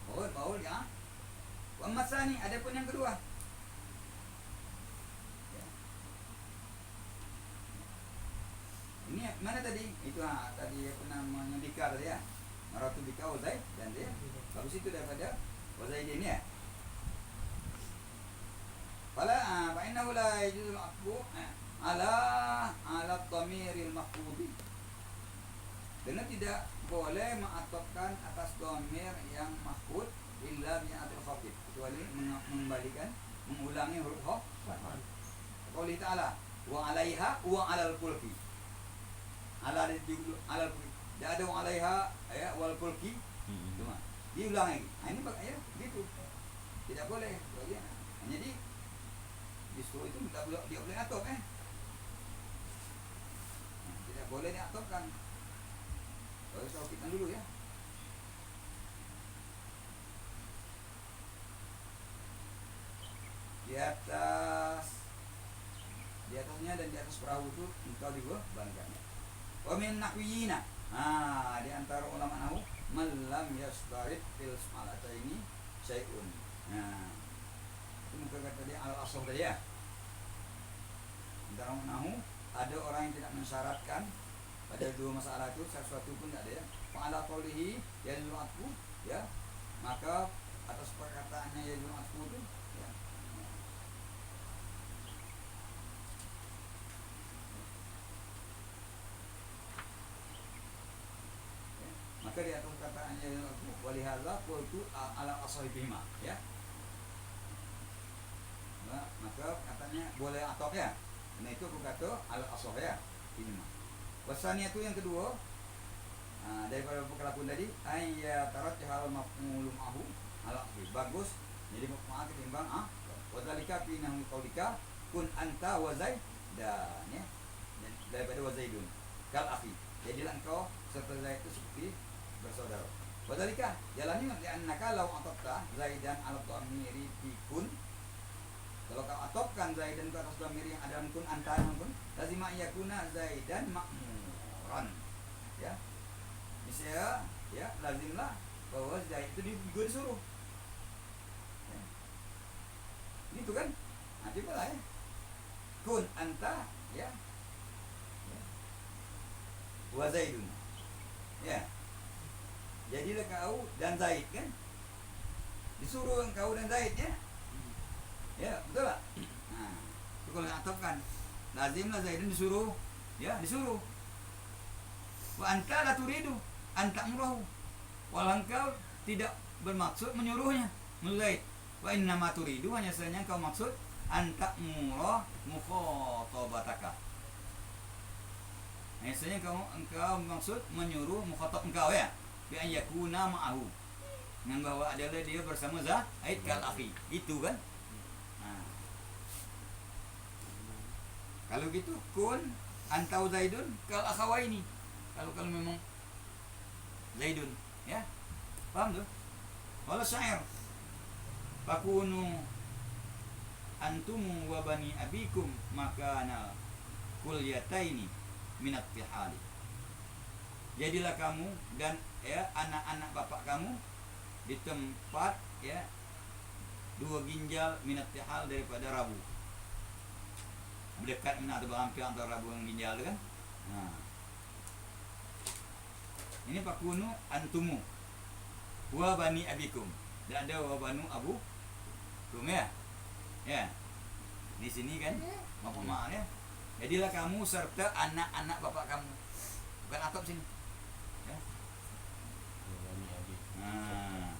Baul ya. Wa masani adapun yang kedua. Ya. Ini mana tadi? Itu tadi apa namanya bika tadi ya. Maratu bika wa zaid dan dia bagus itu daripada wa zaidin ya. Fala fa innahu la yajuzul 'atfu ala dhamiril maf'ul. Karena tidak boleh mengatopkan atas dhamir yang maf'ul illa bi atil khafif, kecuali mengembalikan mengulangi huruf khafif. Qouli ta'ala wa 'alaiha wa 'alal fulki. Ala fulki. Tidak ada wa 'alaiha ya wal fulki. Cuma diulangi. Nah, ini ya gitu. Tidak boleh bagian. Jadi disuruh itu tidak boleh dia boleh atop tidak boleh diatopkan. Harus kita dulu ya. Di atasnya dan di atas perahu itu engkau juga bangkanya. Wa min nahwiyina. Di antara ulama nahwu man lam yastarid fil ismalataini syai'un. Nah, itu muka kata dia al-asal tadi ya. Antara nahwu ada orang yang tidak mensyaratkan pada dua masalah itu sesuatu pun tak ada ya. Fa'ala qawlihi yadullu atfu ya, maka atas perkataannya yadullu atfu itu ya. Maka di atas perkataannya yadullu atfu walihadza qultu ala ashhabihima ya. Nah, maka katanya boleh atop ya. Karena itu aku kata ala ashab ya. Ini mah. Wasanya itu yang kedua, daripada perkelakuan tadi ayya tarat hal maf'ulum ahu ala bagus jadi maf'ul ketimbang wadzalika fi nahwi qaulika kun anta wa zaidan ya, daripada wa zaidun kal akhi, jadilah engkau serta zaid itu seperti bersaudara. Wadzalika jalannya annaka law atafta zaidan ala dhamiri fi kun, kalau kau atopkan zaidan ke atas dhamir yang ada dalam kun anta pun lazima yakuna zaidan ma'muran ya, bisa ya lazimlah bahwa Zaid itu juga disuruh ya. Gitu kan, nah coba lah ya, kun anta ya, wa Zaidun ya, jadilah kau dan Zaid kan, disuruh engkau dan Zaid ya, ya betul lah. Nah itu kalau atopkan lazimlah Zaidun disuruh ya, disuruh. Wa anta la turidu anta amrahu, walau engkau tidak bermaksud menyuruhnya Zaid. Wa inna ma turidu, hanya saja engkau maksud anta murah mukhatabataka, hanya saja engkau maksud menyuruh mukhatab engkau ya, bi an yakuna ma'ahu, dengan bahwa adalah dia bersama Zaid kal akhi itu kan. Nah, kalau gitu kun anta Zaidun kal akhawaini, kalau memang Zaidun ya, paham tuh. Wala syair fakunu antum wa bani abikum makana kulyataini minat tihali, jadilah kamu dan ya anak-anak bapak kamu di tempat ya dua ginjal minat tihal daripada rabu, berdekat minat atau berhampir antara rabu dan ginjal kan. Nah ini pakunu antumu wa bani abikum, dan ada wa banu abu kum ya, ya di sini kan apa maknanya, jadilah kamu serta anak-anak bapak kamu, bukan atop sini ya. Nah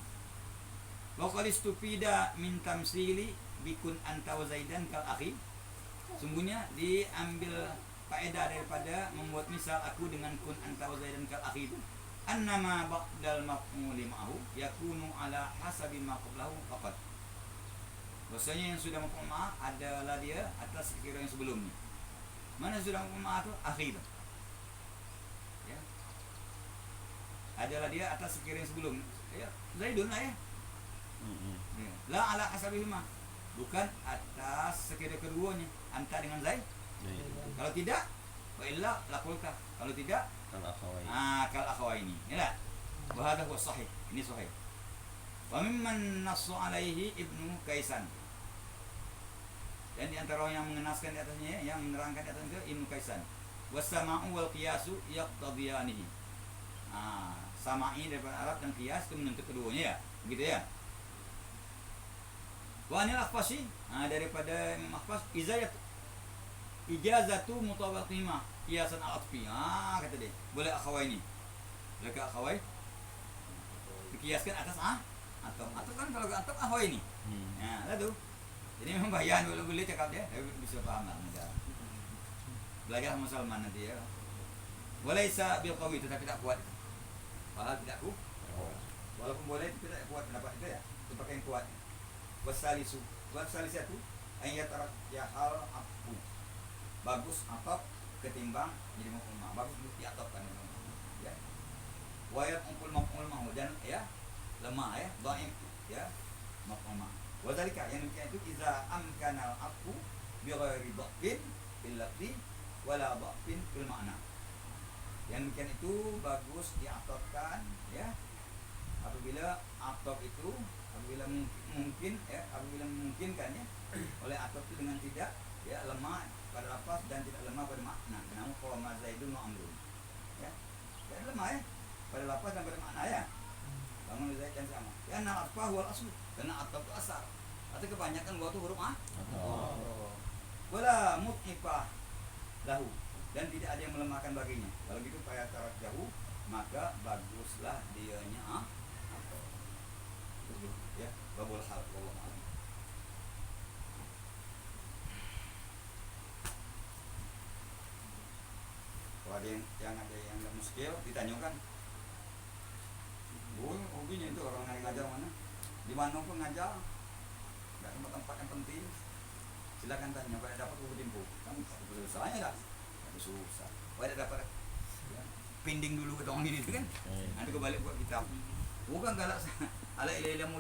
wa qad istufida min tamsili bikun anta wa zaidan kal akhi, sungguhnya diambil faedah daripada membuat misal aku dengan kun anta wa zaidan kal akhi itu, annama ba'dal maf'uli ma'hu yakunu ala hasabi ma qablahu faqat, bahwasanya yang sudah maf'ul ma' adalah dia atas sekira yang sebelumnya. Mana sudah maf'ul ma' itu akhir ya, adalah dia atas sekira yang sebelum ya, Zaidun lah ya. Ya. La ala hasabihima, bukan atas sekira keduanya anta dengan Zaid. Kalau tidak wa illa laqulta, kalau tidak kal akhawai. Kal akhawaini. Ya. Wa hadha huwa sahih. Ini sahih. Wa mimman nassu alaihi Ibnu Kaisan. Dan di antara orang yang mengenaskan di atasnya, yang menerangkan di atasnya Ibnu Kaisan. Wasama'u wal qiyasu yaqtadiyanihi. Sama'i daripada Arab dan qiyas itu menuntut keduanya ya. Begitu ya. Wa anil Akhfasi, daripada Imam Akhfas ijazatu mutabaqihima qiyasan al-atfi. Kata dia, boleh akhawai ini. Boleh ke akhawai? Dikiaskan atas atau kan kalau atau akhawai ini. Nah, itu. Jadi memang bayan boleh cakap dia, tapi bisa paham lah negara. Belajar sama Salman nanti ya. Walaysa bil qawi, tetapi tak kuat. Pahal tidak kuat. Walaupun boleh tapi tak kuat pendapat itu ya. Itu pakai yang kuat. Wasalisatu ayatarat ya hal aku. Bagus atop ketimbang jadi maf'ul ma', bagus untuk diatopkan ya. Wayat maf'ul ma' dan ya lemah ya, dhaif ya maf'ul ma'. Wa dzalika yang demikian itu iza amkana al-aqu bi ghairi dhafin bil lafzi wala dhafin fil ma'na. Yang demikian itu bagus diatopkan ya apabila atop itu apabila mungkin ya, apabila memungkinkan ya oleh atop itu dengan tidak ya lemah pada lafaz dan tidak lemah pada makna. Namun qawma Zaidun wa Amrun. Ya lemah ya. Pada lapas dan pada makna ya. Bangun dari yang sama. Ya na atfa wal aslu. Karena atfa itu asal. Atau kebanyakan gua tuh huruf Atau wala mut'ifah lahu, dan tidak ada yang melemahkan baginya. Kalau gitu pada taraf jauh, maka baguslah dianya atau itu ya babul hal wallahu a'lam. Kalau ada yang ada yang nggak muskil ditanyakan, hobinya itu orang yang ngajar mana, di mana pun ngajar, nggak tempat-tempat yang penting, silakan tanya. Pada dapat buku info, kamu susahnya nggak? Ada susah. Pada dapat ya, pending dulu ke dong ini itu kan, nanti kembali buat kitab. Bukan galak ala ilmu